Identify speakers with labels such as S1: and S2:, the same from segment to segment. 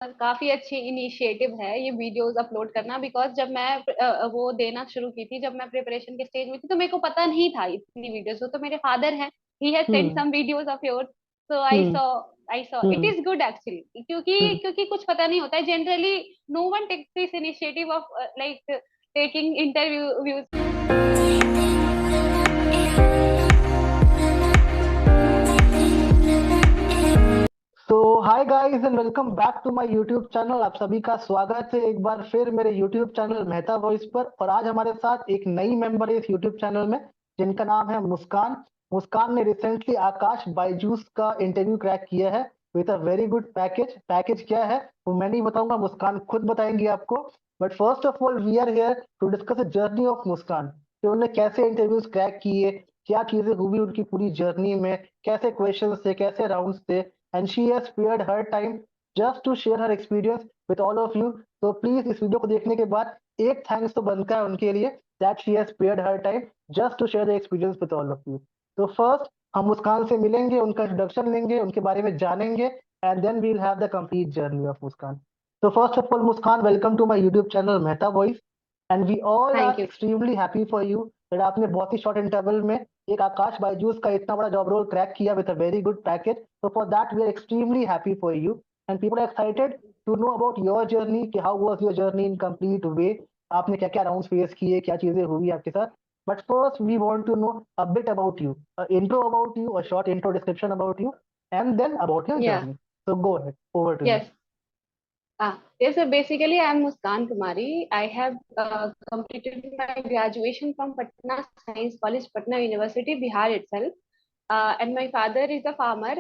S1: काफी अच्छी इनिशिएटिव है ये वीडियोस अपलोड करना, बिकॉज जब मैं वो देना शुरू की थी, जब मैं प्रिपरेशन के स्टेज में थी, तो मेरे को पता नहीं था इतनी वीडियोस। वो तो मेरे फादर हैं, he has sent
S2: hmm.
S1: Some videos of yours, so
S2: hmm.
S1: I saw it
S2: hmm.
S1: Is good actually, क्योंकि
S2: हम्म।
S1: क्योंकि कुछ पता नहीं होता है generally. No one takes this initiative of like taking interview.
S2: तो hi guys and welcome back to my YouTube channel. आप सभी का स्वागत है एक बार फिर मेरे यूट्यूब चैनल मेहता वॉइस पर। और आज हमारे साथ एक नई मेंबर है इस यूट्यूब चैनल में, जिनका नाम है मुस्कान। मुस्कान ने रिसेंटली आकाश बायजूस का इंटरव्यू क्रैक किया है with a very good package. Package क्या है वो मैं नहीं बताऊंगा, मुस्कान खुद बताएंगी आपको। But first of all we are here to discuss the journey of Muskan, कि उन्होंने कैसे इंटरव्यूज क्रैक किए, क्या चीजें हुई उनकी पूरी जर्नी में, कैसे क्वेश्चंस थे, कैसे राउंड्स थे। And she has spared her time just to share her experience with all of you. तो प्लीज इस वीडियो को देखने के बाद एक थैंक्स तो बनता है उनके लिए, that she has spared her time just to share the experience with all of you. तो फर्स्ट हम मुस्कान से मिलेंगे, उनका इंट्रोडक्शन लेंगे, उनके बारे में जानेंगे, and then we'll have the complete journey of Muskan. तो first of all Muskan, welcome to my YouTube channel Mehta voice. And we all
S1: thank
S2: are
S1: you.
S2: Extremely happy for you that आपने बहुत ही शॉर्ट इंटरवल में एक आकाश बायजूस का इतना बड़ा जॉब रोल क्रैक किया with a very good package. So for that, we are extremely happy for you, and people are excited to know about your journey. कि how was your journey in complete way? आपने क्या क्या rounds face किए, क्या चीजें हुई आपके साथ? But first, we want to know a bit about you, a intro about you, a short intro description about you, and then about your
S1: या
S2: journey. So go ahead, over to you.
S1: Yes. Yes, so basically, I am Muskan Kumari. I have completed my graduation from Patna Science College, Patna University, Bihar itself. And my father is a farmer.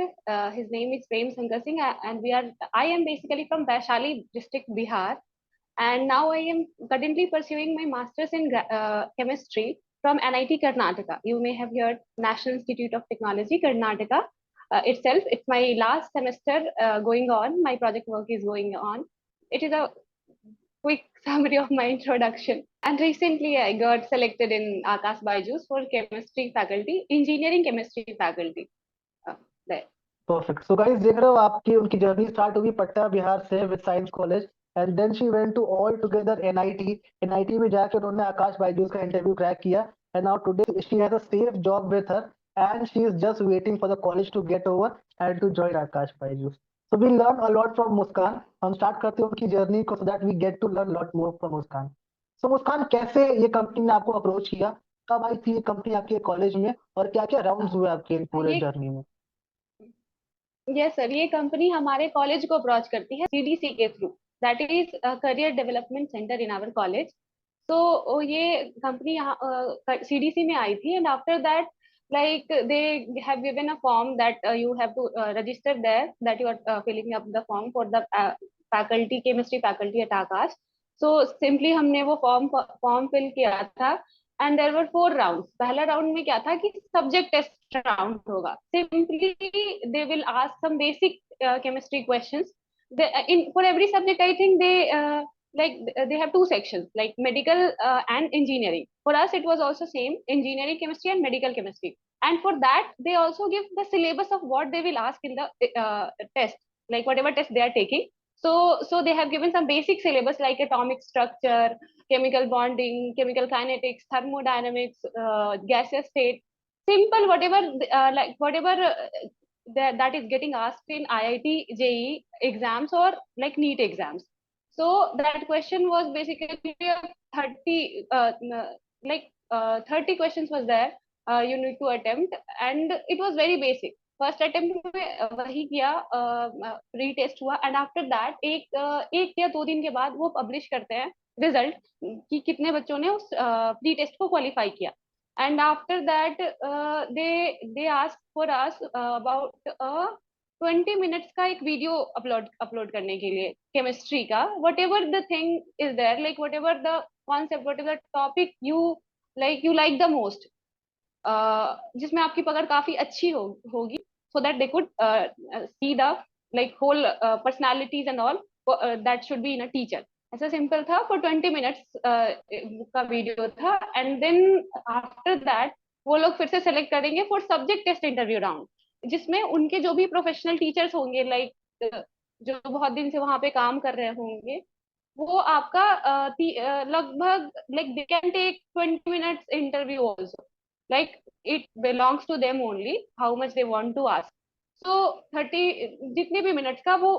S1: His name is Prem Sankar Singh, and I am basically from Vaishali district, Bihar. And now I am currently pursuing my master's in chemistry from NIT Karnataka. You may have heard National Institute of Technology, Karnataka. Itself, it's my last semester going on. My project work is going on. It is a quick summary of my introduction. And recently, I got selected in Akash Byju's for chemistry faculty, engineering chemistry faculty. Uh, there.
S2: Perfect. So guys, देख रहे हो आपकी उनकी journey start हुई पटना बिहार से with science college, and then she went to all together NIT. NIT में जाके उन्होंने आकाश बायजूस का इंटरव्यू क्रैक किया, and now today she has a safe job with her, and she is just waiting for the college to get over and to join Aakash Byju's. So we learn a lot from Muskan. हम start करते हैं उनकी journey को, so that we get to learn lot more from मुस्कान। सो मुस्कान, कैसे ये company ने आपको approach किया, कब आई थी ये कंपनी आपके कॉलेज में, और क्या क्या राउंड हुए आपके पूरे
S1: ये
S2: जर्नी में?
S1: यस सर, ये कंपनी हमारे कॉलेज को अप्रोच करती है सीडीसी के through. That is career development centre in our college. तो ये कंपनी यहाँ सीडीसी में आई थी, and after that like they have given a form that you have to register there, that you are filling up the form for the faculty chemistry faculty at Akash. So simply हमने वो form fill किया था, and there were 4 rounds. पहला round में क्या था कि subject test round होगा। Simply they will ask some basic chemistry questions. In for every subject, I think they have two sections, like medical and engineering. For us, it was also same, engineering chemistry and medical chemistry. And for that, they also give the syllabus of what they will ask in the test, like whatever test they are taking. So they have given some basic syllabus like atomic structure, chemical bonding, chemical kinetics, thermodynamics, gaseous state. Simple, whatever that is getting asked in IIT JEE exams or like NEET exams. So that question was basically 30 30 questions was there. You need to attempt, and it was very basic. First attempt में वही किया, pre test हुआ, and after that एक या 2 दिन के बाद वो पब्लिश करते हैं रिजल्ट कि कितने बच्चों ने उस प्री टेस्ट को क्वालिफाई किया। And after that they ask for us about 20 minutes का एक वीडियो अपलोड अपलोड करने के लिए केमिस्ट्री का, whatever the thing is there, like whatever the concept, whatever the topic you like the most, जिसमें आपकी पकड़ काफी अच्छी होगी, so that they could see the like whole personalities and all that should be in a teacher. ऐसा simple था। For 20 minutes का video था, एंड देन आफ्टर दैट वो लोग फिर से सेलेक्ट करेंगे for subject test interview round, जिसमें उनके जो भी प्रोफेशनल टीचर्स होंगे, लाइक जो बहुत दिन से वहां पे काम कर रहे होंगे, वो आपका लगभग like they can take 20 minutes interview also, like it belongs to them only how much they want to ask. So 30 जितने भी मिनट्स का वो,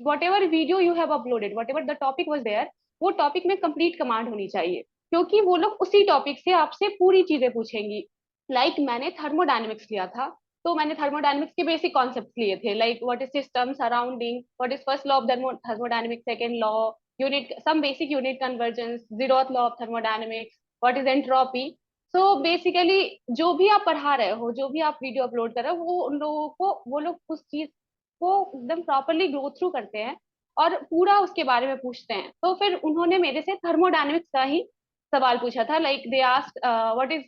S1: whatever video you have uploaded, whatever the topic was there, वो topic में complete command होनी चाहिए, क्योंकि वो लोग उसी टॉपिक से आपसे पूरी चीजें पूछेंगी। मैंने थर्मोडायनेमिक्स लिया था, तो मैंने थर्मोडायनेमिक्स के बेसिक कॉन्सेप्ट लिए थे, like what is system surrounding, what is first law of thermodynamics, second law, unit some basic unit convergence, zeroth law of thermodynamics, what is entropy. So basically जो भी आप पढ़ा रहे हो, जो भी आप वीडियो अपलोड कर रहे हो, वो उन लोगों को, वो लोग उस चीज को एकदम प्रॉपरली गो थ्रू करते हैं और पूरा उसके बारे में पूछते हैं। तो फिर उन्होंने मेरे से थर्मोडायनेमिक्स का ही सवाल पूछा था, like they asked what is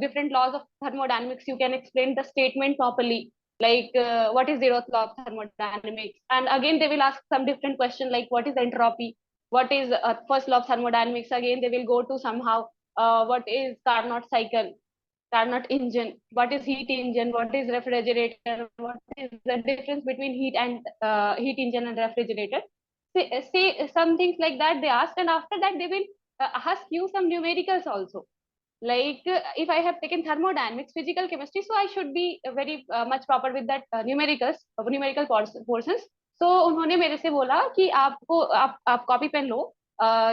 S1: different laws of thermodynamics, you can explain the statement properly, like what is zeroth law of thermodynamics, and again they will ask some different question like what is entropy, what is first law of thermodynamics, again they will go to somehow what is Carnot cycle, Carnot engine, what is heat engine, what is refrigerator, what is the difference between heat and heat engine and refrigerator. Say some things like that they ask, and after that they will ask you some numericals also, like if I have taken thermodynamics, physical chemistry, so I should be very much proper with that numerical portions. So उन्होंने मेरे से बोला कि आपको आप copy pen लो,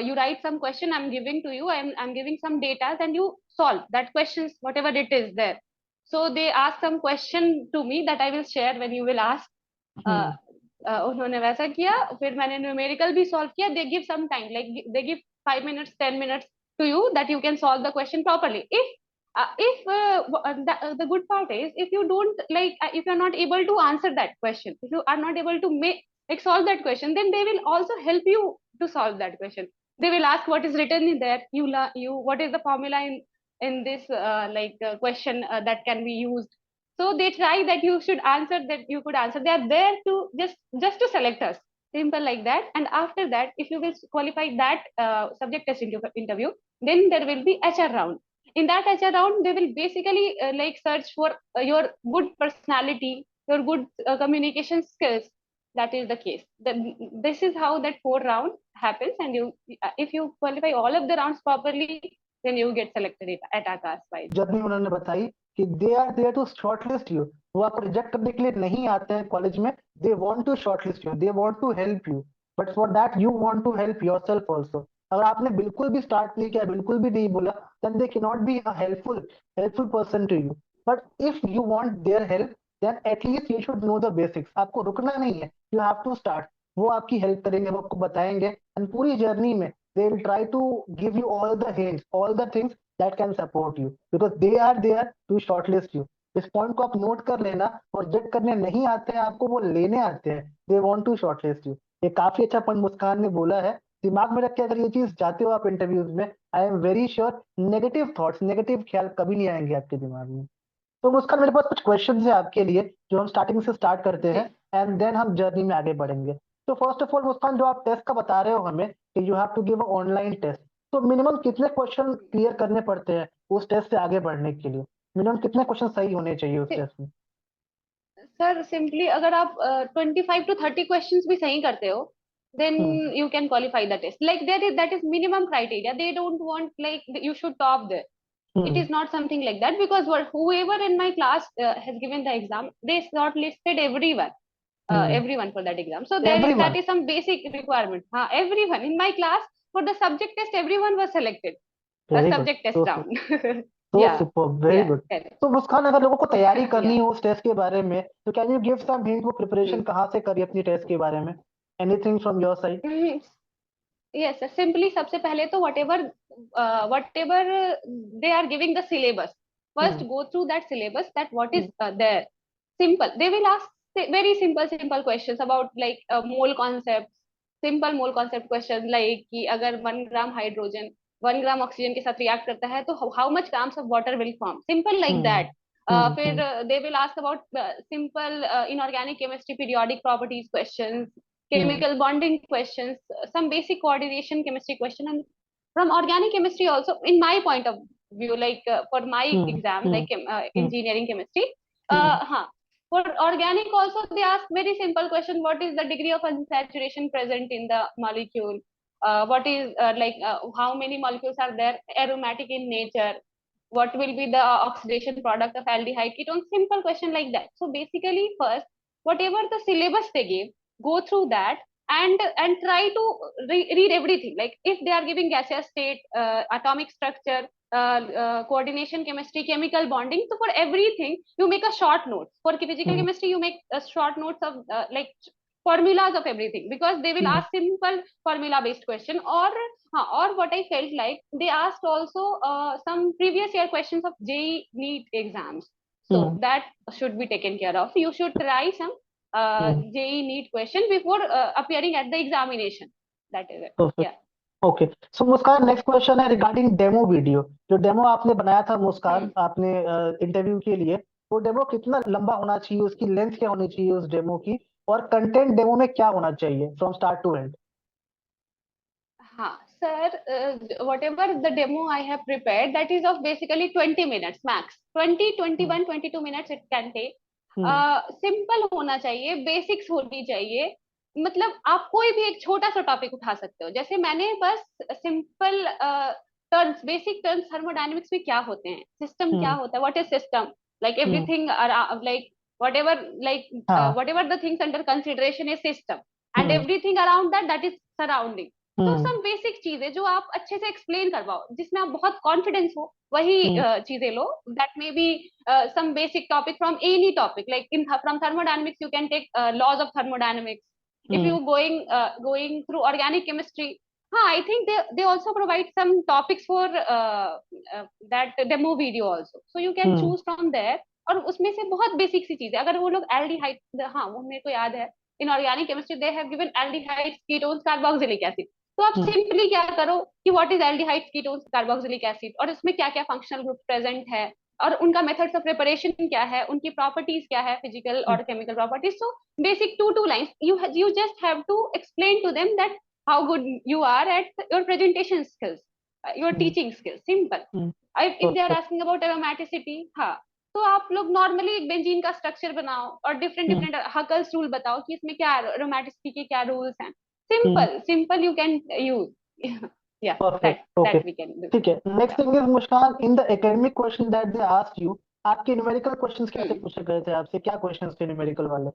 S1: you write some question I'm giving to you, I'm giving some data and you solve that questions whatever it is there. So they ask some question to me that I will share when you will ask. uh, उन्होंने वैसा किया, फिर मैंने numerical भी solve किया, they give some time, like they give 5 minutes 10 minutes to you that you can solve the question properly. If the good part is, if you don't if you're not able to answer that question, if you are not able to make solve that question, then they will also help you to solve that question. They will ask what is written in there, you what is the formula in this question that can be used. So they try that you should answer, that you could answer, they are there to just to select us, simple like that. And after that, if you will qualify that subject test interview, then there will be HR round. In that HR round, they will basically search for your good personality, your good communication skills. That is the case. This is how that 4 round happens, and you, if you qualify all of the rounds properly, then you get selected at Akash by.
S2: जब भी उन्होंने बताई कि they are there to shortlist you, वो आपको reject करने के लिए नहीं आते हैं कॉलेज में, they want to shortlist you, they want to help you, but for that you want to help yourself also. अगर आपने बिल्कुल भी स्टार्ट नहीं किया, बिल्कुल भी नहीं बोला, then they can not be a helpful person to you. But if you want their help, then at least you should know the basics. आपको रुकना नहीं है, यू हैव टू स्टार्ट। वो आपकी हेल्प करेंगे, वो आपको बताएंगे, एंड पूरी जर्नी में they will try to give you all the hints, all the things that can support you, because they are there to shortlist you। इस पॉइंट को आप नोट कर लेना। और रिजेक्ट करने नहीं आते हैं आपको, वो लेने आते हैं, they want to shortlist you. ये काफी अच्छा पॉइंट मुस्कान ने बोला है। दिमाग में रख के अगर ये चीज जाते हो आप इंटरव्यूज में, I am very sure negative thoughts, negative ख्याल कभी नहीं आएंगे आपके दिमाग में। तो मुस्कान, मेरे पास कुछ क्वेश्चन है आपके लिए, जो हम स्टार्टिंग से स्टार्ट करते हैं, एंड देन हम जर्नी में आगे बढ़ेंगे। तो फर्स्ट ऑफ ऑल मुस्कान, जो आप टेस्ट का बता रहे हो हमें कि you have to give online test, तो मिनिमम कितने क्वेश्चन क्लियर करने पड़ते हैं उस टेस्ट से आगे बढ़ने के लिए? मिनिमम कितने क्वेश्चन सही होने चाहिए उस टेस्ट में?
S1: सर सिंपली अगर आप 25 to 30 क्वेश्चन भी सही करते हो, then
S2: hmm
S1: you can qualify the test. Like that is minimum criteria. They don't want like you should top there. It
S2: hmm
S1: is not something like that, because whoever in my class has given the exam, they shortlisted everyone,
S2: hmm
S1: everyone for that exam. So there is,
S2: everyone?
S1: that is some basic requirement. Everyone in my class for the subject test, everyone was selected. A
S2: very good,
S1: subject test round.
S2: तो
S1: Yeah,
S2: super, very
S1: yeah,
S2: good.
S1: correct.
S2: तो मुस्कान, अगर लोगों को तैयारी करनी
S1: Yeah.
S2: हो उस test के बारे में, तो can you give some hint, वो प्रिपरेशन
S1: Hmm.
S2: कहाँ से करी अपनी टेस्ट के बारे में? Anything from your side?
S1: Hmm. Yes, sir. Simply सबसे पहले तो whatever they are giving the syllabus, first
S2: hmm
S1: go through that syllabus, that what is there. Simple. They will ask very simple questions about like mole concept, simple mole concept question, like कि अगर 1 gram hydrogen 1 gram oxygen के साथ react करता है तो how much grams of water will form, simple like
S2: hmm
S1: that. फिर they will ask about simple inorganic chemistry periodic properties questions,
S2: hmm
S1: chemical bonding questions, some basic coordination chemistry question, and from organic chemistry also, in my point of view, like for my
S2: hmm
S1: exam,
S2: hmm
S1: like
S2: hmm
S1: engineering chemistry,
S2: हम्म
S1: हाँ, For organic also, they ask very simple question: what is the degree of unsaturation present in the molecule? What is how many molecules are there aromatic in nature? What will be the oxidation product of aldehyde ketone? Simple question like that. So basically, first, whatever the syllabus they give, go through that, and try to read everything. Like if they are giving gaseous state, atomic structure, coordination chemistry, chemical bonding, so for everything you make a short note. For physical
S2: Hmm.
S1: chemistry, you make a short notes of formulas of everything, because they will
S2: Hmm.
S1: ask simple formula based question. Or what I felt like, they asked also some previous year questions of JEE NEET exams.
S2: Hmm.
S1: So that should be taken care of. You should try some
S2: Hmm.
S1: JEE NEET question before appearing at the examination. That is it.
S2: Perfect.
S1: Yeah.
S2: Okay, so Muskan, next question है regarding demo video. जो demo आपने बनाया था
S1: Hmm.
S2: मुस्कान, आपने interview के लिए, वो demo कितना लंबा होना चाहिए, उसकी लेंथ क्या होनी चाहिए उस डेमो की, और कंटेंट डेमो में क्या होना चाहिए फ्रॉम स्टार्ट टू एंड?
S1: हाँ sir, whatever the demo I have prepared, that is of basically 20 minutes max. 20,
S2: hmm.
S1: 21, 22 minutes it can take.
S2: Hmm.
S1: Simple होना चाहिए, बेसिक्स होनी चाहिए। मतलब आप कोई भी एक छोटा सा टॉपिक उठा सकते हो। जैसे मैंने बस simple terms, basic terms thermodynamics में क्या होते हैं, सिस्टम क्या
S2: हम्म।
S1: होता है, what is system, like
S2: hmm.
S1: Everything, like whatever, like
S2: हाँ।
S1: whatever the things under consideration is system, and
S2: hmm.
S1: everything around that, that is surrounding. तो
S2: हम्म।
S1: सब बेसिक चीजें जो आप अच्छे से एक्सप्लेन कर पाओ, जिसमें आप बहुत कॉन्फिडेंस हो, वही
S2: हम्म।
S1: चीजें लो। That may be some basic topic from any topic, like from thermodynamics you can take laws of thermodynamics. If
S2: hmm.
S1: you going through organic chemistry, I think they also provide some topics for that demo video also, so you can
S2: hmm.
S1: choose from there. और उसमें से बहुत basic सी चीजें, अगर वो लोग aldehyde, हाँ वो मेरे को याद है, in organic chemistry they have given aldehydes, ketones, carboxylic acid. तो आप
S2: हम्म।
S1: सिंपली क्या करो कि what is aldehydes, ketones, carboxylic acid, और इसमें क्या क्या फंक्शनल ग्रुप प्रेजेंट है, और उनका मेथड्स ऑफ प्रिपरेशन क्या है, उनकी प्रॉपर्टीज क्या है, फिजिकल
S2: हम्म।
S1: और chemical properties. So basic 2 lines, you just have to explain to them that how good you are at your presentation skills, your
S2: hmm.
S1: teaching skills, simple.
S2: Hmm.
S1: If they are
S2: perfect.
S1: asking about aromaticity, हाँ, तो आप लोग normally एक benzene का structure बनाओ और different
S2: hmm.
S1: Different Huckel's rule बताओ कि इसमें क्या एरोमेटिसिटी के क्या रूल्स हैं।
S2: Hmm.
S1: Simple simple you can use. या
S2: perfect.
S1: That
S2: okay,
S1: that we can do.
S2: ठीक है। Next thing is Muskan, in the academic question that they asked you, आपके न्यूमेरिकल क्वेश्चंस कैसे पूछे गए थे आपसे? क्या क्वेश्चंस थे न्यूमेरिकल वाले?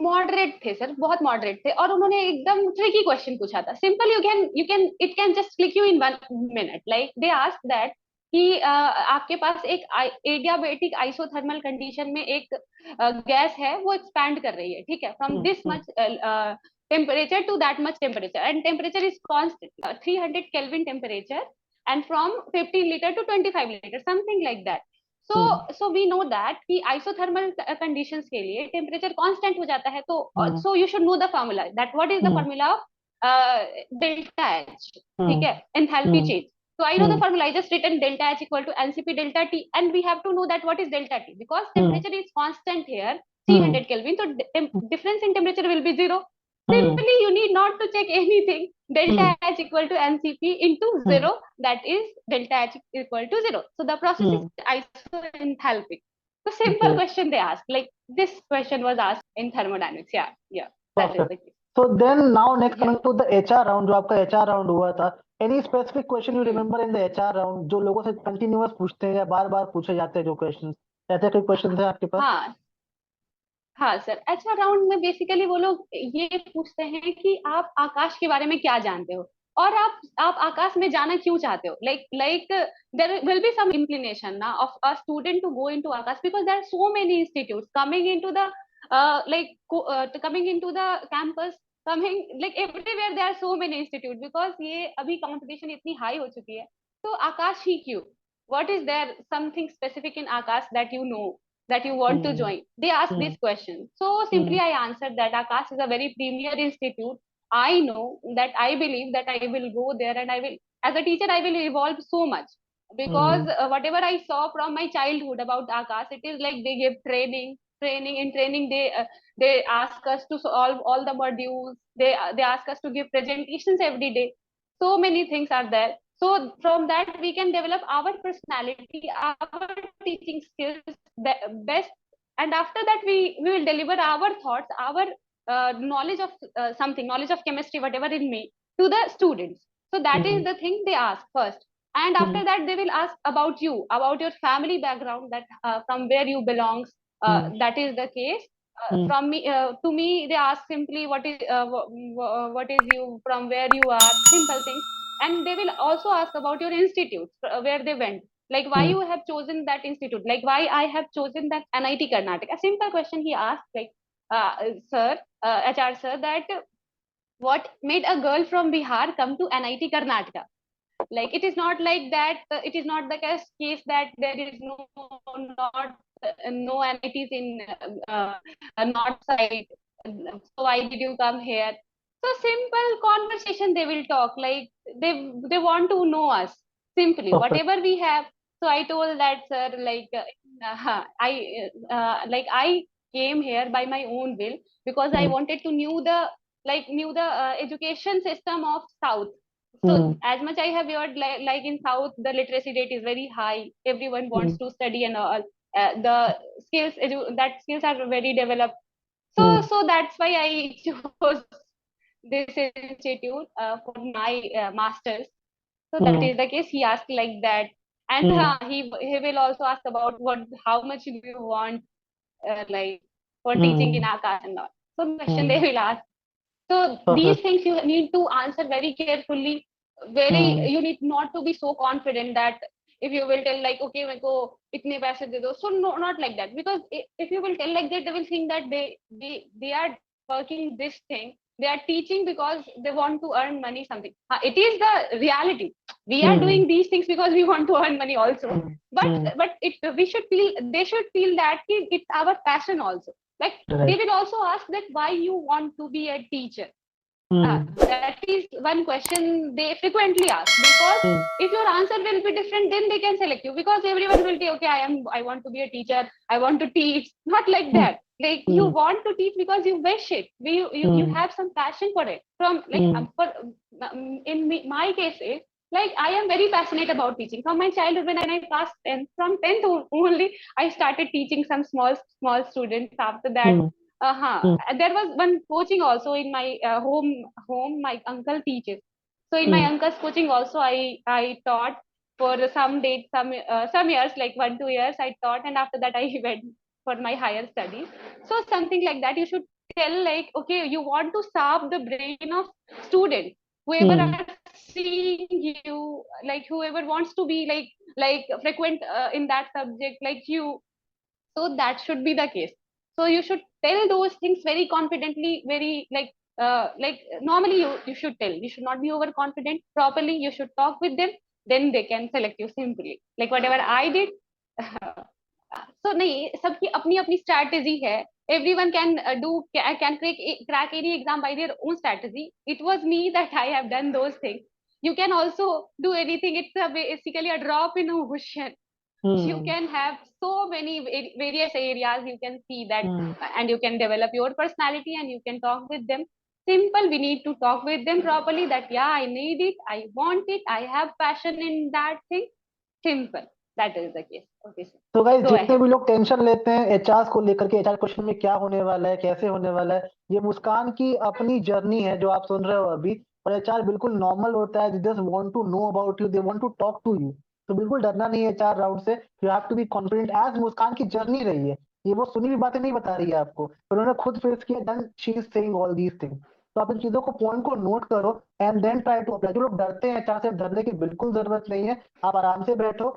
S1: मॉडरेट थे सर, बहुत मॉडरेट थे, और उन्होंने एकदम ट्रिकी क्वेश्चन पूछा था। Simple, you can it can just click you in 1 minute. Like they ask that कि आपके पास एक एडियाबेटिक आइसोथर्मल कंडीशन में एक गैस है, वो एक्सपैंड कर रही है, ठीक है, from
S2: hmm.
S1: This
S2: hmm.
S1: Much temperature to that much temperature, and temperature is constant 300 kelvin temperature, and from 15 litre to 25 litre, something like that.
S2: Hmm.
S1: so we know that कि isothermal conditions के लिए temperature constant हो जाता है। तो
S2: हम्म।
S1: so you should know the formula, that what is the
S2: hmm.
S1: formula of delta H, ठीक
S2: हम्म।
S1: है, enthalpy
S2: hmm.
S1: change. So I know the
S2: hmm.
S1: formula, I just written delta H equal to NCP delta T, and we have to know that what is delta T, because
S2: hmm.
S1: temperature is constant here,
S2: hmm.
S1: 300 Kelvin, so difference in temperature will be zero.
S2: Hmm.
S1: Simply you need not to check anything. Delta
S2: hmm.
S1: H equal to NCP into
S2: hmm.
S1: zero, that is delta H equal to zero. So the process is
S2: hmm.
S1: isothalpic. So simple
S2: great.
S1: question they asked, like this question was asked in thermodynamics. Yeah, yeah, that is
S2: perfect.
S1: the case.
S2: So then now next
S1: Yeah.
S2: Coming to the HR round, जो आपका HR round हुआ था, any specific question you
S1: Hmm.
S2: Remember in the HR round, जो लोगों से continuous पूछते हैं या बार बार पूछे जाते हैं जो क्वेश्चन, ऐसे कोई क्वेश्चन थे आपके पास?
S1: हाँ हाँ सर, अच्छा, राउंड में बेसिकली वो लोग ये पूछते हैं कि आप आकाश के बारे में क्या जानते हो, और आप आकाश में जाना क्यों चाहते हो। Like there will be some inclination ना of a student to go into Aakash, because there are so many institutes coming into the coming into the campus, coming like everywhere there are so many institute, because ये अभी competition इतनी high हो चुकी है। तो आकाश ही क्यों, what is there something specific in Aakash that you know, that you want to
S2: hmm.
S1: join? They ask this
S2: hmm.
S1: question. So
S2: hmm.
S1: simply I answered that Akash is a very premier institute. I know that, I believe that I will go there, and I will, as a teacher, I will evolve so much,
S2: hmm.
S1: because whatever I saw from my childhood about Akash, it is like they give training. In training, they ask us to solve all the modules. They ask us to give presentations every day. So many things are there. So from that we can develop our personality, our teaching skills best and after that we will deliver our thoughts, our knowledge of something, knowledge of chemistry, whatever it may, to the students. So that is
S2: Hmm.
S1: the thing they ask first, and
S2: Hmm.
S1: after that they will ask about you, about your family background, that from where you belongs.
S2: Hmm.
S1: That is the case.
S2: Hmm.
S1: From me to me they ask simply what is what is you, from where you are, simple things. And they will also ask about your institutes, where they went, like why
S2: Hmm.
S1: you have chosen that institute, like why I have chosen that NIT Karnataka. A simple question he asked, like sir, HR sir, that what made a girl from Bihar come to NIT Karnataka? Like it is not like that, it is not the case that there is not no NITs in north side, so why did you come here? So simple conversation they will talk, like they want to know us simply
S2: Perfect.
S1: whatever we have. So I told that, sir, like I came here by my own will, because I
S2: Hmm.
S1: wanted to knew the education system of south. So
S2: Hmm.
S1: as much I have heard, like in south the literacy rate is very high, everyone
S2: Hmm.
S1: wants to study and all. The that skills are very developed. So
S2: Hmm.
S1: so that's why I chose this institute for my masters. So that
S2: Hmm.
S1: is the case. He asked like that, and
S2: Hmm.
S1: he will also ask about what, how much do you want, like for teaching in
S2: Hmm.
S1: Akash and all. So the question they
S2: Hmm.
S1: will ask. So these
S2: Perfect.
S1: things you need to answer very carefully. Very,
S2: Hmm.
S1: you need not to be so confident that if you will tell like okay मेरे को इतने पैसे दे दो, so no, not like that, because if you will tell like that, they will think that they are working this thing, they are teaching because they want to earn money something. It is the reality. We are
S2: Hmm.
S1: doing these things because we want to earn money also,
S2: Hmm.
S1: but
S2: Hmm.
S1: we should feel, they should feel that it's our passion also. Like they
S2: Right.
S1: will also ask that why you want to be a teacher.
S2: Hmm.
S1: That is one question they frequently ask, because
S2: Hmm.
S1: if your answer will be different, then they can select you, because everyone will say okay, I want to be a teacher, I want to teach. Not like
S2: Hmm.
S1: that. Like you
S2: Hmm.
S1: want to teach because you wish it, you
S2: Hmm.
S1: have some passion for it. From like
S2: Hmm.
S1: my case is like I am very passionate about teaching from my childhood. When I passed 10th, from 10th only I started teaching some small students. After that,
S2: Hmm.
S1: uh-huh,
S2: Hmm.
S1: there was one coaching also in my home. My uncle teaches, so in my
S2: Hmm.
S1: uncle's coaching also I taught for some days, some years, like 1 2 years I taught, and after that I went for my higher studies. So something like that you should tell, like okay, you want to sharp the brain of students, whoever
S2: Hmm.
S1: are seeing you, like whoever wants to be like frequent in that subject like you. So that should be the case. So you should tell those things very confidently, very like normally you should tell, you should not be overconfident. Properly you should talk with them, then they can select you simply, like whatever I did. So नहीं, सबकी अपनी अपनी strategy है. Everyone can can crack any exam by their own strategy. It was me that I have done those things. You can also do anything. It's basically a drop in a ocean. You
S2: Hmm.
S1: can have so many various areas you can see that,
S2: Hmm.
S1: and you can develop your personality and you can talk with them. Simple, we need to talk with them properly, that yeah, I need it, I want it, I have passion in that thing. Simple. That is the case. Okay, sir.
S2: तो guys
S1: Go
S2: जितने
S1: ahead.
S2: भी लोग tension लेते हैं HR को लेकर के HR question में क्या होने वाला है कैसे होने वाला है ये मुस्कान की अपनी जर्नी है जो आप सुन रहे हो अभी और एचआर बिल्कुल नॉर्मल होता है they just want to know about you they want to talk to you तो बिल्कुल डरना नहीं है एचआर राउंड से you have to be confident as Muskan की जर्नी रही है ये वो सुनी हुई बातें नहीं बता रही है आपको उन्होंने खुद फेस किया then she is saying all these things तो आप इन चीजों को पॉइंट को नोट करो and then try to apply जो लोग डरते हैं एचआर से डरने की बिल्कुल जरूरत नहीं है आप आराम से बैठो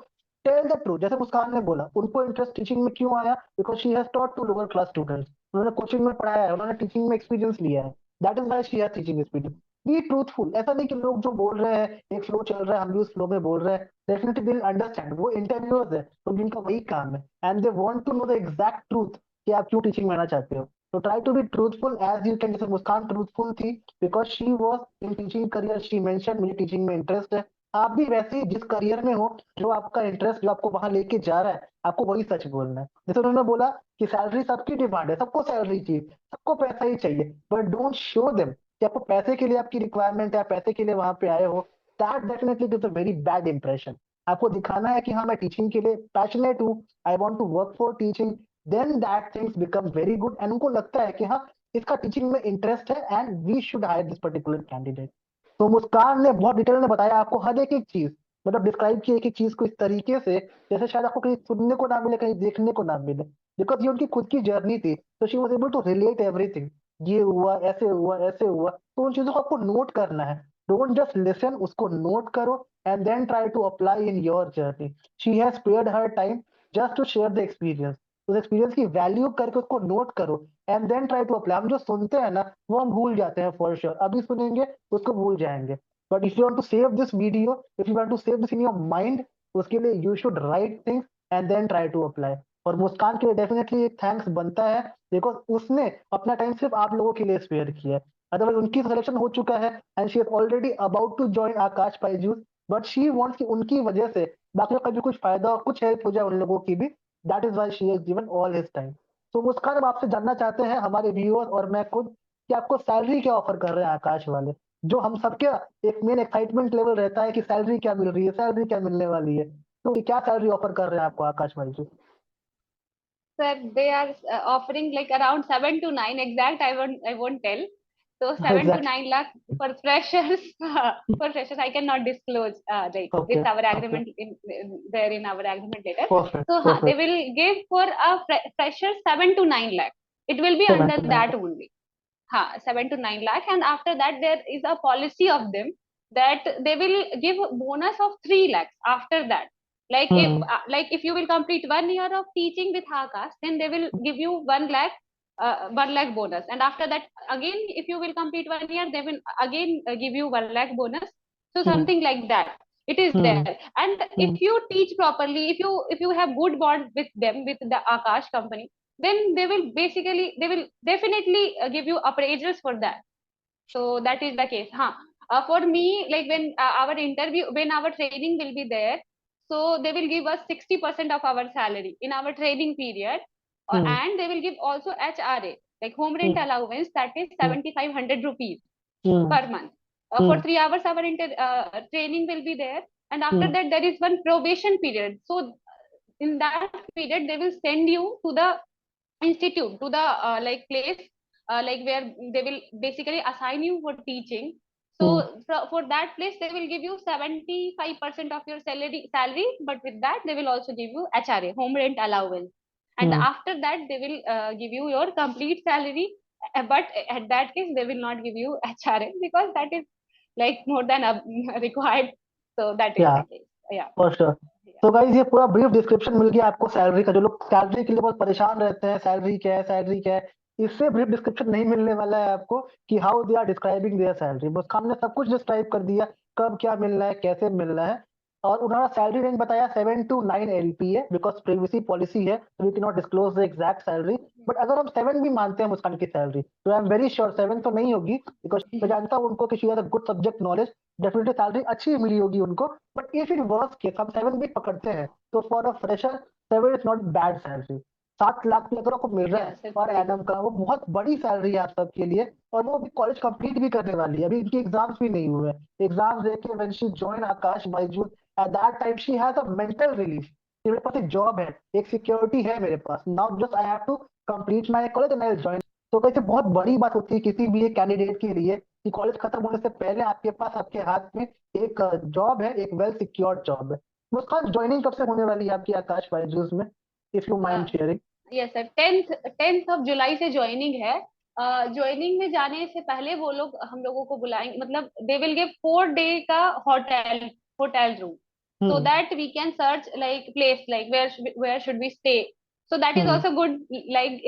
S2: टेल द ट्रूथ जैसे मुस्कान ने बोला उनको इंटरेस्ट टीचिंग में क्यों आया because she has taught to lower class students उन्होंने कोचिंग में पढ़ाया है उन्होंने टीचिंग में एक्सपीरियंस लिया है that is why she has teaching experience be truthful ऐसा नहीं कि लोग जो बोल रहे हैं एक फ्लो चल रहा है हम भी उस फ्लो में बोल रहे हैं डेफिनेटली दे अंडरस्टैंड वो इंटरव्यूअर्स है तो जिनका वही काम है and they want to know the exact truth कि आप क्यों टीचिंग में आना चाहते हो तो try to be truthful as you can जैसे मुस्कान ट्रूथफुल थी because she was in teaching career she mention मुझे टीचिंग में इंटरेस्ट है आप भी वैसे ही जिस करियर में हो जो आपका इंटरेस्ट जो आपको वहां लेके जा रहा है आपको वही सच बोलना है जैसे उन्होंने बोला कि सैलरी सबकी डिमांड है सबको सैलरी चाहिए सबको पैसा ही चाहिए बट डोंट शो देम कि आपको पैसे के लिए आपकी रिक्वायरमेंट है आप पैसे के लिए वहां पे आए हो that definitely gives a very bad impression आपको दिखाना है कि हाँ मैं टीचिंग के लिए पैशनेट हूँ I want to work for teaching then that things become very good and उनको लगता है कि हाँ इसका टीचिंग में इंटरेस्ट है and we should hire this particular candidate. तो मुस्कान ने बहुत डिटेल में बताया आपको हर एक एक चीज, मतलब डिस्क्राइब की एक एक चीज को इस तरीके से जैसे शायद आपको कहीं सुनने को ना मिले, कहीं देखने को ना मिले, बिकॉज ये उनकी खुद की जर्नी थी। तो she was able to relate everything, ये हुआ ऐसे हुआ ऐसे हुआ, तो उन चीजों को आपको नोट करना है। डोंट जस्ट लिसन, उसको नोट करो and then try to apply in your journey. She has spared her time just to share the experience. उस एक्सपीरियंस की वैल्यू करके उसको नोट करो and then try to apply. हम जो सुनते हैं ना वो हम भूल जाते हैं फॉर श्योर, अभी सुनेंगे उसको भूल जाएंगे, but if you want to save this video, if you want to save this in your mind, उसके लिए you should write things and then try to apply. और मुस्कान के लिए डेफिनेटली एक थैंक्स बनता है, बिकॉज उसने अपना टाइम सिर्फ आप लोगों के लिए स्पेयर किया है। अदरवाइज उनकी सिलेक्शन हो चुका है and she is already about to join Aakash Byju's, but she wants कि उनकी वजह से बाकी का भी कुछ फायदा और कुछ हेल्प हो जाए उन लोगों की भी। That is why she has given all his time. तो मुस्कान, अब आपसे जानना चाहते हैं हमारे व्यूअर्स और मैं खुद कि आपको सैलरी क्या ऑफर कर रहे हैं आकाश वाले, जो हम सबके एक मेन एक्साइटमेंट लेवल रहता है कि सैलरी क्या मिल रही है, सैलरी क्या मिलने वाली है। तो क्या सैलरी ऑफर कर रहे हैं आपको आकाश भाई जी?
S1: Sir, they are offering like around 7 to 9 exact. I won't tell. So 7 to 9 lakh for freshers. For freshers, I cannot disclose. Like
S2: okay
S1: it's our
S2: okay,
S1: agreement there in our agreement letter.
S2: Perfect
S1: So they
S2: perfect.
S1: will give for a fresher 7 to 9 lakh. It will be
S2: seven
S1: under
S2: to nine
S1: that only. 7 to 9 lakh, and after that there is a policy of them that they will give bonus of 3 lakhs after that.
S2: Hmm
S1: Like if you will complete 1 year of teaching with Hakas, then they will give you 1 lakh, 1 lakh bonus, and after that again if you will complete 1 year, they will again give you 1 lakh bonus. So
S2: hmm
S1: something like that. It is
S2: hmm
S1: there, and
S2: hmm
S1: if you teach properly, if you have good bond with them, with the Akash company, then they will definitely give you appraisals for that. So that is the case. For me, like when our training will be there, so they will give us 60% of our salary in our training period,
S2: hmm
S1: and they will give also HRA, like home rent
S2: hmm
S1: allowance, that is
S2: hmm
S1: 7,500 rupees
S2: hmm
S1: per month. For
S2: hmm
S1: 3 hours, our training will be there, and after
S2: hmm
S1: that, there is one probation period. So in that period, they will send you to the institute, to the like place, like where they will basically assign you for teaching.
S2: Hmm
S1: So for that place they will give you 75% of your salary, but with that they will also give you HRA, home rent allowance, and
S2: hmm.
S1: after that they will give you your complete salary. But at that case they will not give you HRA because that is like more than required. So that is
S2: या
S1: the case. Yeah.
S2: For sure.
S1: Yeah.
S2: तो guys ये पूरा brief description मिल गया आपको salary का। जो लोग salary के लिए बहुत परेशान रहते हैं, सैलरी क्या है सैलरी क्या है, इससे ब्रीफ डिस्क्रिप्शन नहीं मिलने वाला है आपको कि how they are describing their salary. बस हमने सब कुछ डिस्क्राइब कर दिया, कब क्या मिल रहा है कैसे मिल रहा है। और उन्होंने सैलरी रेंज बताया 7 to 9 LPA, because previously policy है we can not disclose the exact salary. But अगर हम 7 भी मानते हैं मुस्कान की सैलरी, तो आई एम वेरी श्योर 7 तो नहीं होगी, बिकॉज मैं जानता हूँ उनको कि she has a good subject knowledge, definitely salary अच्छी मिली होगी उनको। But if in worst case हम 7 भी पकड़ते हैं, तो for a fresher 7 is not bad salary. 7 lakh भी अगर आपको मिल रहा है
S1: Yes, it's
S2: पर
S1: very
S2: एनम
S1: good.
S2: का, वो बहुत बड़ी सैलरी है आप सबके लिए। और वो अभी कॉलेज कंप्लीट भी करने वाली है, अभी इनके एग्जाम्स भी नहीं हुए। एग्जाम्स देके when she join Aakash Byju's, at that time she has a mental relief, मेरे पास एक जॉब है, एक सिक्योरिटी है मेरे पास, now just I have to complete my college and I will join. तो कैसे बहुत बड़ी बात होती है किसी भी एक कैंडिडेट के लिए कि कॉलेज खत्म होने से पहले आपके पास आपके हाथ में एक जॉब है, एक वेल सिक्योर्ड जॉब है। मुस्कान, ज्वाइनिंग कब से होने वाली है आपकी आकाश बायजूस में, if you mind
S1: uh,
S2: sharing?
S1: Yes sir, 10th of जुलाई से ज्वाइनिंग है। ज्वाइनिंग में जाने से पहले वो लोग हम लोगों को बुलाएंगे, मतलब दे विल गिव 4 डे का hotel hotel room, so
S2: hmm
S1: that we can search like place, like where should we stay. So that is
S2: hmm
S1: also good. Like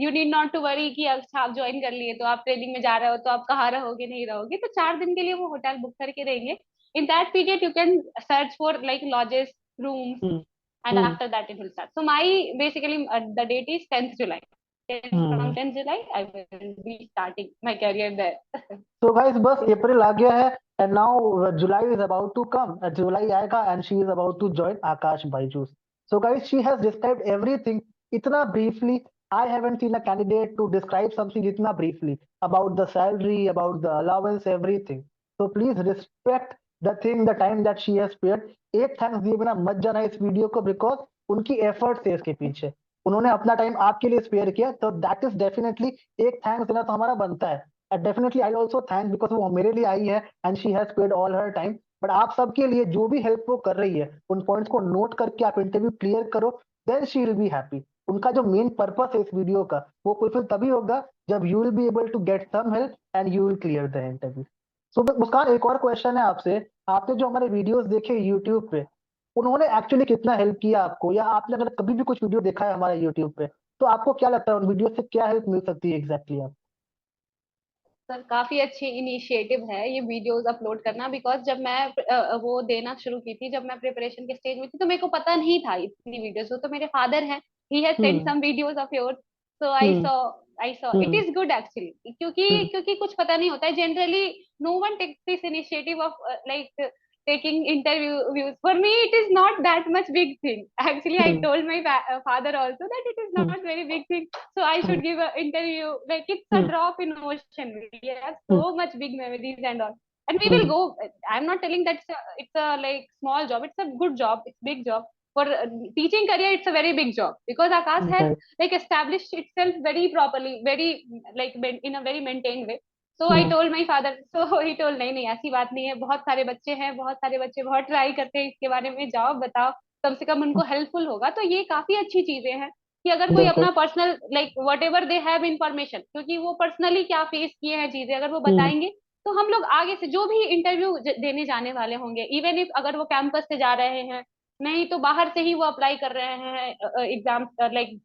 S1: you need not to worry कि अच्छा आप join कर लिए तो आप training में जा रहे हो तो आप कहाँ रहोगे नहीं रहोगे, तो 4 दिन के लिए वो होटल बुक करके देंगे. In that period you can search for like lodges, rooms,
S2: hmm
S1: and
S2: hmm
S1: after that it will start. So my basically the date is 10th July. From
S2: hmm.
S1: 10th July I will be starting my career there.
S2: तो guys बस April आ गया है and now July is about to come, July आएगा and she is about to join Aakash Byju's. So guys she has described everything इतना briefly. I haven't seen a candidate to describe something इतना briefly about the salary, about the allowance, everything. तो please respect the thing, the time that she has spared. एक thanks दिए बिना मत जाना इस video को, बिकॉज उनकी एफर्ट्स है इसके पीछे। उन्होंने अपना टाइम आपके लिए स्पेयर किया, तो दैट इज डेफिनेटली एक थैंक्स देना तो हमारा बनता है। And definitely I also thank, because वो मेरे लिए आई है and she has spared all her time. But आप सबके लिए जो भी हेल्प वो कर रही है, उन पॉइंट्स को नोट करके आप इंटरव्यू क्लियर करो, then she will be happy. उनका जो मेन पर्पस है इस वीडियो का, वो फुलफिल तभी होगा जब you will be able to get some help and you will clear the interview. So Muskan, एक और क्वेश्चन है आपसे। आपने जो हमारे वीडियोस देखे यूट्यूब पे, उन्होंने एक्चुअली कितना हेल्प किया आपको, या आपने अगर कभी भी कुछ वीडियो देखा है हमारे यूट्यूब पे, तो आपको क्या लगता है उन वीडियो से क्या हेल्प मिल सकती है एग्जैक्टली आप?
S1: सर काफी अच्छी इनिशिएटिव है ये वीडियोस अपलोड करना, बिकॉज जब मैं वो देना शुरू की थी, जब मैं प्रिपरेशन के स्टेज में थी, तो मेरे को पता नहीं था इतनी वीडियोस। वो तो मेरे फादर हैं, he has send
S2: hmm.
S1: Some videos of yours, so
S2: hmm.
S1: I saw it
S2: hmm.
S1: Is good actually, क्योंकि
S2: हम्म।
S1: क्योंकि कुछ पता नहीं होता है generally. No one takes this initiative of like taking interviews. For me it is not that much big thing. Actually I
S2: hmm.
S1: told my father also that it is
S2: hmm.
S1: not very big thing, so I
S2: hmm.
S1: should give an interview. Like it's a
S2: hmm.
S1: drop in ocean. We have
S2: hmm.
S1: so much big memories and all, and we will
S2: hmm.
S1: go. I'm not telling that it's a like small job. It's a good job. It's big job. For teaching career, it's a very big job, because Akash has
S2: right.
S1: like established itself very properly, very like in a very maintained way. So I
S2: hmm.
S1: told my father. So he told नहीं नहीं ऐसी बात नहीं है, बहुत सारे बच्चे हैं, बहुत सारे बच्चे बहुत ट्राई करते हैं इसके बारे में, जाओ बताओ, कम से कम उनको हेल्पफुल होगा। तो ये काफी अच्छी चीजें हैं कि अगर कोई
S2: बिल्कुल।
S1: अपना personal like what ever they have information, क्योंकि वो पर्सनली क्या फेस किए हैं चीजें अगर वो
S2: हम्म।
S1: बताएंगे, तो हम लोग आगे से जो भी इंटरव्यू देने जाने वाले होंगे, इवन इफ अगर वो कैंपस से जा रहे हैं, नहीं तो बाहर से ही वो अप्लाई कर रहे हैं exam like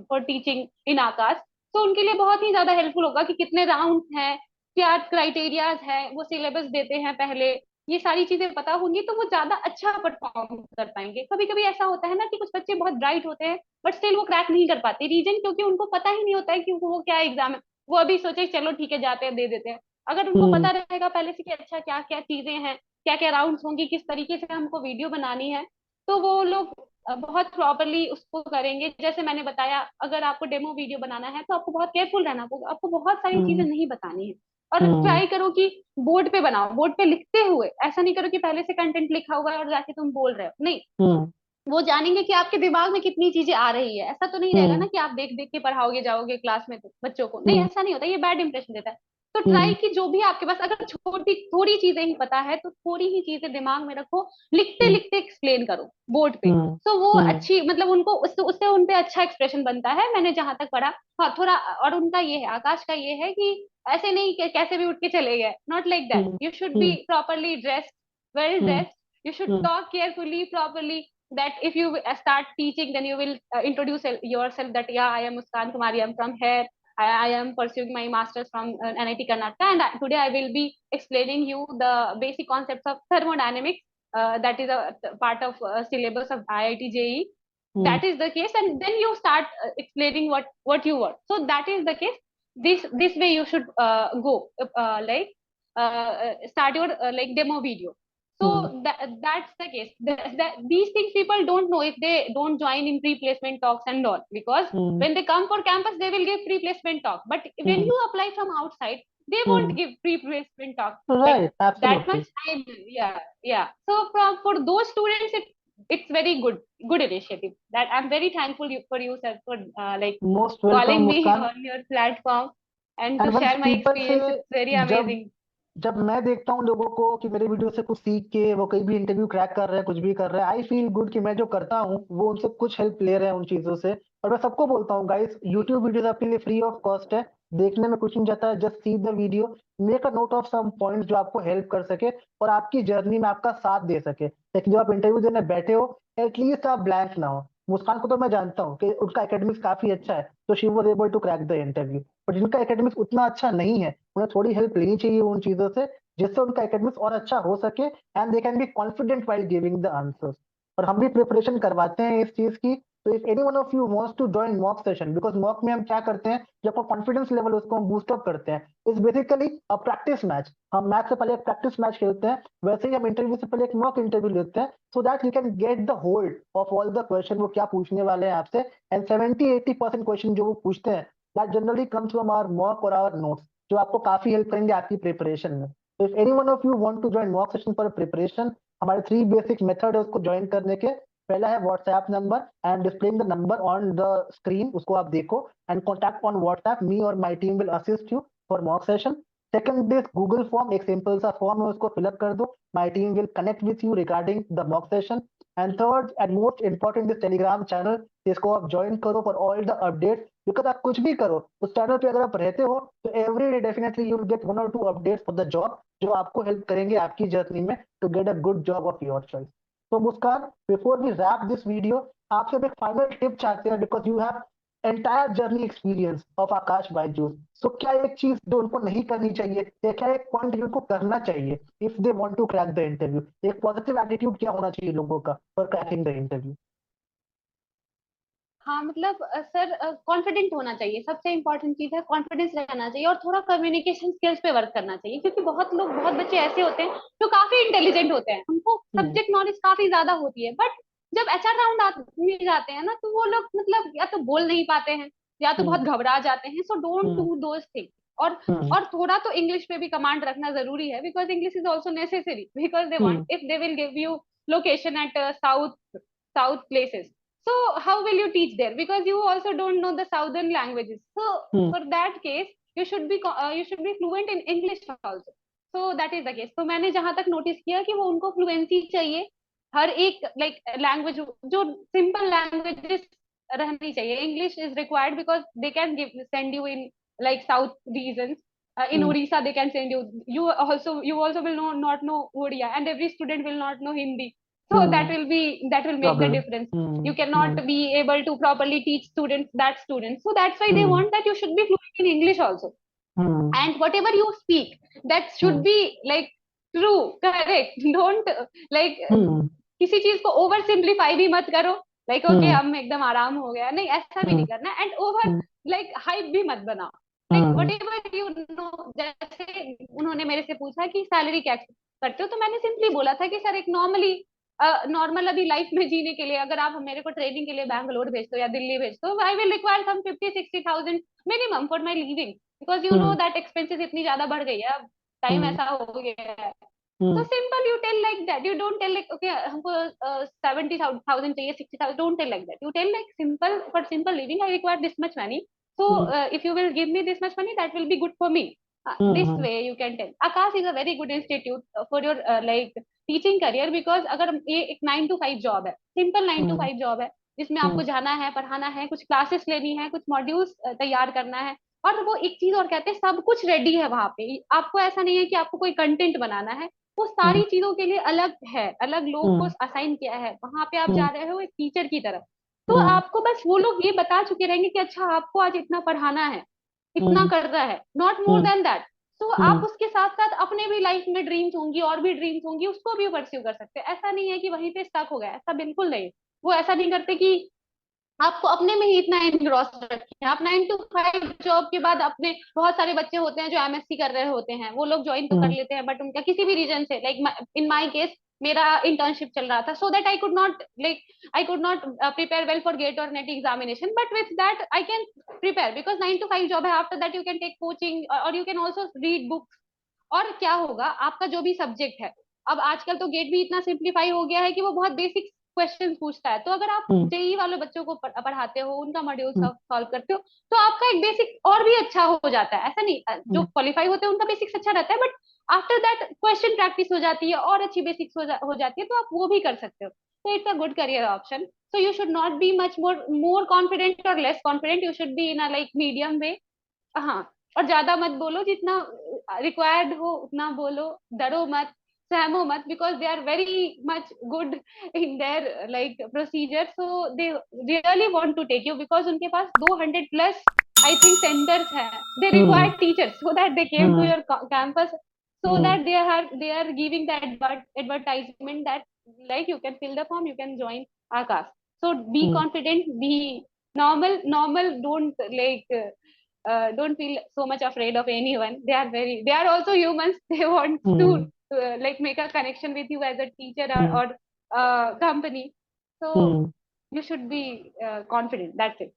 S1: for teaching in Aakash, तो उनके लिए बहुत ही ज्यादा हेल्पफुल होगा कि कितने राउंड हैं, क्या क्राइटेरियाज है, वो सिलेबस देते हैं पहले, ये सारी चीजें पता होंगी तो वो ज्यादा अच्छा परफॉर्म कर पाएंगे। कभी कभी ऐसा होता है ना कि कुछ बच्चे बहुत ब्राइट होते हैं बट स्टिल वो क्रैक नहीं कर पाते, रीजन क्योंकि उनको पता ही नहीं होता है कि वो क्या एग्जाम है। वो अभी सोचे चलो ठीक है जाते हैं दे देते हैं। अगर उनको
S2: हम्म।
S1: पता रहेगा पहले से कि अच्छा क्या क्या चीजें हैं, क्या क्या राउंड्स होंगी, किस तरीके से हमको वीडियो बनानी है, तो वो लोग बहुत प्रॉपरली उसको करेंगे। जैसे मैंने बताया, अगर आपको डेमो वीडियो बनाना है तो आपको बहुत केयरफुल रहना होगा, आपको बहुत सारी चीजें
S2: हम्म।
S1: नहीं बतानी है। और
S2: हम्म।
S1: ट्राई करो कि बोर्ड पे बनाओ, बोर्ड पे लिखते हुए, ऐसा नहीं करो कि पहले से कंटेंट लिखा हुआ है और जाके तुम बोल रहे हो, नहीं।
S2: हम्म।
S1: वो जानेंगे कि आपके दिमाग में कितनी चीजें आ रही है। ऐसा तो नहीं रहेगा
S2: हम्म।
S1: ना कि आप देख देख के पढ़ाओगे जाओगे क्लास में तो बच्चों को, नहीं
S2: हम्म।
S1: ऐसा नहीं होता, ये बैड इंप्रेशन देता है। तो
S2: हम्म।
S1: ट्राई कि जो भी आपके पास अगर छोटी थोड़ी चीजें ही पता है तो थोड़ी ही चीजें दिमाग में रखो, लिखते
S2: हम्म।
S1: लिखते एक्सप्लेन करो बोर्ड पे।
S2: हम्म।
S1: तो वो
S2: हम्म।
S1: अच्छी मतलब उनको उससे उन पे अच्छा एक्सप्रेशन बनता है, मैंने जहां तक पढ़ा। हाँ थोड़ा, और उनका ये है, आकाश का ये है कि ऐसे नहीं कि कैसे भी उठ के चले गए, not like that,
S2: hmm.
S1: You should be
S2: hmm.
S1: Properly dressed, well
S2: hmm.
S1: Dressed, you should
S2: hmm.
S1: talk carefully properly, that if you start teaching then you will introduce yourself that yeah I am Muskan Kumari, I'm from here, I am pursuing my masters from NIT Karnataka, and today I will be explaining you the basic concepts of thermodynamics, that is a part of syllabus of IIT JEE.
S2: Hmm.
S1: That is the case, and then you start explaining what you want. So that is the case. This way you should go like start your like demo video.
S2: Hmm.
S1: So that's the case. These things people don't know if they don't join in pre-placement talks and all, because
S2: hmm.
S1: when they come for campus they will give pre-placement talk, but when
S2: hmm.
S1: you apply from outside they won't
S2: hmm.
S1: give pre-placement talk. But
S2: right,
S1: that much
S2: absolutely.
S1: yeah, yeah. So for those students it's very good initiative, that I'm very thankful for you sir for like
S2: most welcome
S1: calling me
S2: Muskaan.
S1: on your platform and to
S2: and once
S1: share my
S2: people से,
S1: experience. It's very
S2: जब
S1: amazing.
S2: जब मैं देखता हूँ लोगों को कि मेरे वीडियो से कुछ सीख के वो कहीं भी इंटरव्यू क्रैक कर रहे हैं, कुछ भी कर रहे हैं, आई फील गुड कि मैं जो करता हूँ वो उनसे कुछ हेल्प ले रहे हैं उन चीजों से। और मैं सबको बोलता हूँ गाइस, यूट्यूब वीडियोस आपके लिए फ्री ऑफ कॉस्ट है, देखने में कुछ नहीं जाता है, just see the video, make a note of some points जो आपको हेल्प कर सके और आपकी जर्नी में आपका साथ दे सके, लेकिन जब आप इंटरव्यू देने बैठे हो, एटलीस्ट आप ब्लैंक ना हो। मुस्कान को तो मैं जानता हूँ कि उनका एकेडमिक्स काफी अच्छा है, तो she was able to crack the interview. But जिनका एकेडमिक्स उतना अच्छा नहीं है, उन्हें थोड़ी हेल्प लेनी चाहिए उन चीजों से, जिससे उनका एकेडमिक्स और अच्छा हो सके and they can be confident while giving the answers. और हम भी प्रिपरेशन करवाते हैं इस चीज की। तो if any one of you wants to join mock session, because mock में हम क्या करते हैं, जो आपका कॉन्फिडेंस लेवल उसको हम बूस्ट अप करते हैं, is basically a practice match. हम मैच से पहले एक प्रैक्टिस मैच खेलते हैं, वैसे ही हम इंटरव्यू से पहले एक मॉक इंटरव्यू लेते हैं, so that you can get the hold of all the question वो क्या पूछने वाले हैं आपसे। एंड 70-80% क्वेश्चन जो वो पूछते हैं, that generally comes from our mock और आवर नोट्स, जो आपको काफी हेल्प करेंगे आपकी प्रिपरेशन में। If any one of you want to join mock session for preparation, हमारे 3 बेसिक मेथड है उसको ज्वाइन करने के। पहला है WhatsApp number, and displaying the number on the screen, उसको आप देखो, and contact on WhatsApp me और my team will assist you for mock session. Second is Google form, एक सिंपल सा फॉर्म है, उसको फिलअप कर दो, my team will connect with you regarding the mock session. And third and most important is Telegram channel, जिसको आप join करो for all the updates, because आप कुछ भी करो उस चैनल पे अगर आप रहते हो तो every day definitely you will get 1 or 2 updates for the job, जो आपको हेल्प करेंगे आपकी जर्नी में to get a good job of your choice. तो Muskaan, before we wrap this video, आपसे एक फाइनल टिप चाहते हैं, because you have entire journey experience of Aakash Byju's. So क्या एक चीज जो उनको नहीं करनी चाहिए, या क्या एक पॉइंट जिनको करना चाहिए if they want to crack the interview, एक पॉजिटिव एटीट्यूड क्या होना चाहिए लोगों का फॉर क्रैकिंग द इंटरव्यू?
S1: हाँ मतलब सर कॉन्फिडेंट होना चाहिए, सबसे इम्पोर्टेंट चीज है कॉन्फिडेंस रहना चाहिए, और थोड़ा कम्युनिकेशन स्किल्स पे वर्क करना चाहिए, क्योंकि बहुत बच्चे ऐसे होते हैं जो काफी इंटेलिजेंट होते हैं, उनको
S2: हम्म।
S1: सब्जेक्ट नॉलेज काफी ज्यादा होती है, बट जब एचआर राउंड में जाते हैं ना, तो वो लोग मतलब या तो बोल नहीं पाते हैं, या तो बहुत
S2: हम्म।
S1: घबरा जाते हैं। So don't
S2: hmm.
S1: Do those thing. और
S2: हम्म।
S1: और थोड़ा तो इंग्लिश पे भी कमांड रखना जरूरी है, because English is also necessary, because they want,
S2: hmm.
S1: If they will give you location eight south places, so how will you teach there, because you also don't know the southern languages. So
S2: hmm.
S1: for that case you should be fluent in English also. So that is the case. तो मैंने जहां तक notice किया कि वो उनको fluency चाहिए हर एक लाइक लैंग्वेज, जो सिंपल लैंग्वेजेस रहनी चाहिए। English is required because they can give send you in like south region, in
S2: hmm.
S1: Orissa they can send you. You also will not know Odia, and every student will not know Hindi. So
S2: hmm.
S1: that will make the
S2: problem.
S1: difference.
S2: Hmm.
S1: You cannot
S2: hmm.
S1: be able to properly teach students. So that's why they
S2: hmm.
S1: want that you should be fluent in English also,
S2: hmm.
S1: and whatever you speak, that should
S2: hmm.
S1: be like true, correct. Don't like
S2: हम्म।
S1: किसी चीज को over simplify भी मत करो, like okay
S2: हम्म।
S1: हम एकदम आराम हो गया, नहीं ऐसा भी नहीं
S2: हम्म।
S1: करना, and over
S2: hmm.
S1: Like hype भी मत बनाओ। Like what
S2: hmm.
S1: Ever you know, जैसे उन्होंने मेरे से पूछा कि सैलरी क्या करते हो, तो मैंने सिंपली बोला था कि सर एक नॉर्मल अभी लाइफ में जीने के लिए अगर आप मेरे को ट्रेनिंग के लिए बैंगलोर भेजते हो या दिल्ली भेजते हो, I will require some 50-60 thousand minimum for my living, because you know
S2: hmm.
S1: That expenses इतनी ज्यादा बढ़ गई है अब, टाइम
S2: हम्म।
S1: ऐसा हो गया है। तो
S2: hmm.
S1: Simple you tell like that, you don't tell like okay हमको 70,000 चाहिए, 60,000, don't tell like that, you tell like simple, for simple living I require this much money, so
S2: hmm.
S1: if you will give me this much money that will be good for me. This
S2: hmm.
S1: way you can tell. Akash is a very good institute for your like teaching career, because अगर ये एक 9 to 5 job है, simple nine to
S2: hmm.
S1: Five job है, जिसमें आपको
S2: हम्म।
S1: जाना है, पढ़ाना है, कुछ क्लासेस लेनी है, कुछ मॉड्यूल्स तैयार करना है, और वो एक चीज और कहते हैं सब कुछ रेडी है वहां पे, आपको ऐसा नहीं है कि आपको कोई कंटेंट बनाना है, वो
S2: हम्म।
S1: सारी चीजों के लिए अलग है, अलग लोग को
S2: हम्म।
S1: असाइन किया है, वहां पे आप
S2: हम्म।
S1: जा रहे हो एक टीचर की तरह। तो
S2: हम्म।
S1: आपको बस वो लोग ये बता चुके रहेंगे कि अच्छा आपको आज इतना पढ़ाना है, इतना
S2: हम्म।
S1: करना है, not more
S2: hmm.
S1: Then that. तो आप
S2: हम्म।
S1: उसके साथ साथ अपने भी लाइफ में ड्रीम्स होंगी, और भी ड्रीम्स होंगी, उसको भी परस्यू कर सकते हैं। ऐसा नहीं है कि वहीं पे स्टक हो गया, ऐसा बिल्कुल नहीं। वो ऐसा नहीं करते कि आपको अपने में ही इतना एनग्रॉस रखें। आप 9 to 5 जॉब के बाद अपने, बहुत सारे बच्चे होते हैं जो एमएससी कर रहे होते हैं, वो लोग ज्वाइन तो कर
S2: हम्म।
S1: लेते हैं, बट उनका किसी भी रीजन से लाइक इन माय केस मेरा इंटर्नशिप चल रहा था, so that I could not prepare well for GATE और NET examination, but with that I can prepare, because 9 to 5 job है। After that you can take coaching और you can also read books. और क्या होगा, आपका जो भी subject है, अब आजकल तो गेट भी इतना सिंप्लीफाई हो गया है कि वो बहुत बेसिक क्वेश्चन पूछता है, तो अगर आप
S2: हम्म।
S1: जेई वाले बच्चों को पढ़ाते हो, उनका मॉड्यूल
S2: हम्म।
S1: सॉल्व करते हो, तो आपका एक बेसिक और भी अच्छा हो जाता है। ऐसा नहीं, जो
S2: हम्म।
S1: क्वालिफाई होते हैं उनका बेसिक्स अच्छा रहता है, but after that question practice हो जाती है और अच्छी बेसिक्स हो जाती है, तो आप वो भी कर सकते हो। तो it's a good career option. So you should not be much more confident or less confident. You should be in a like medium way. हाँ, और ज्यादा मत बोलो, जितना रिक्वायर्ड हो उतना बोलो, डरो मत, सहमो मत, because they are very much good in their like procedure, so they really want to take you, because उनके पास 200 प्लस आई थिंक सेंटर्स हैं, they
S2: hmm.
S1: Require teachers so that they came to
S2: hmm.
S1: Your campus, so
S2: hmm.
S1: that they are giving the advertisement that like you can fill the form, you can join our class. So be
S2: hmm.
S1: confident, be normal, don't feel so much afraid of anyone. They are also humans. They want to
S2: hmm.
S1: like make a connection with you as a teacher
S2: hmm.
S1: or company. So
S2: hmm.
S1: you should be confident. That's it.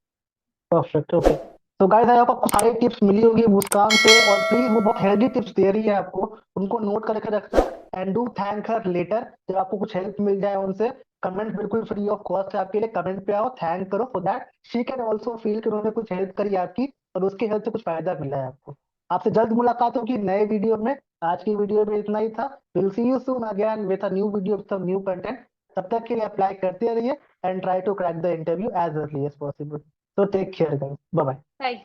S2: Perfect, okay. तो guys, I hope आपको सारी tips मिली होगी मुस्कान से, और please वो बहुत healthy tips दे रही है आपको, उनको नोट करके रखना, and do thank her letter जब आपको कुछ हेल्प मिल जाए उनसे। कमेंट बिल्कुल फ्री ऑफ कॉस्ट है आपके लिए, कमेंट पे आओ, थैंक करो for that she can also feel कि उन्होंने कुछ हेल्प करी आपकी और उसकी हेल्प से कुछ फायदा मिला है आपको। आपसे जल्द मुलाकात होगी नए वीडियो में। आज की वीडियो में इतना ही था। Will see you soon again with a new video with some new content. तब तक के लिए अप्लाई करते रहिए and try to crack the interview as early as possible. So take care guys. Bye bye.
S1: Bye.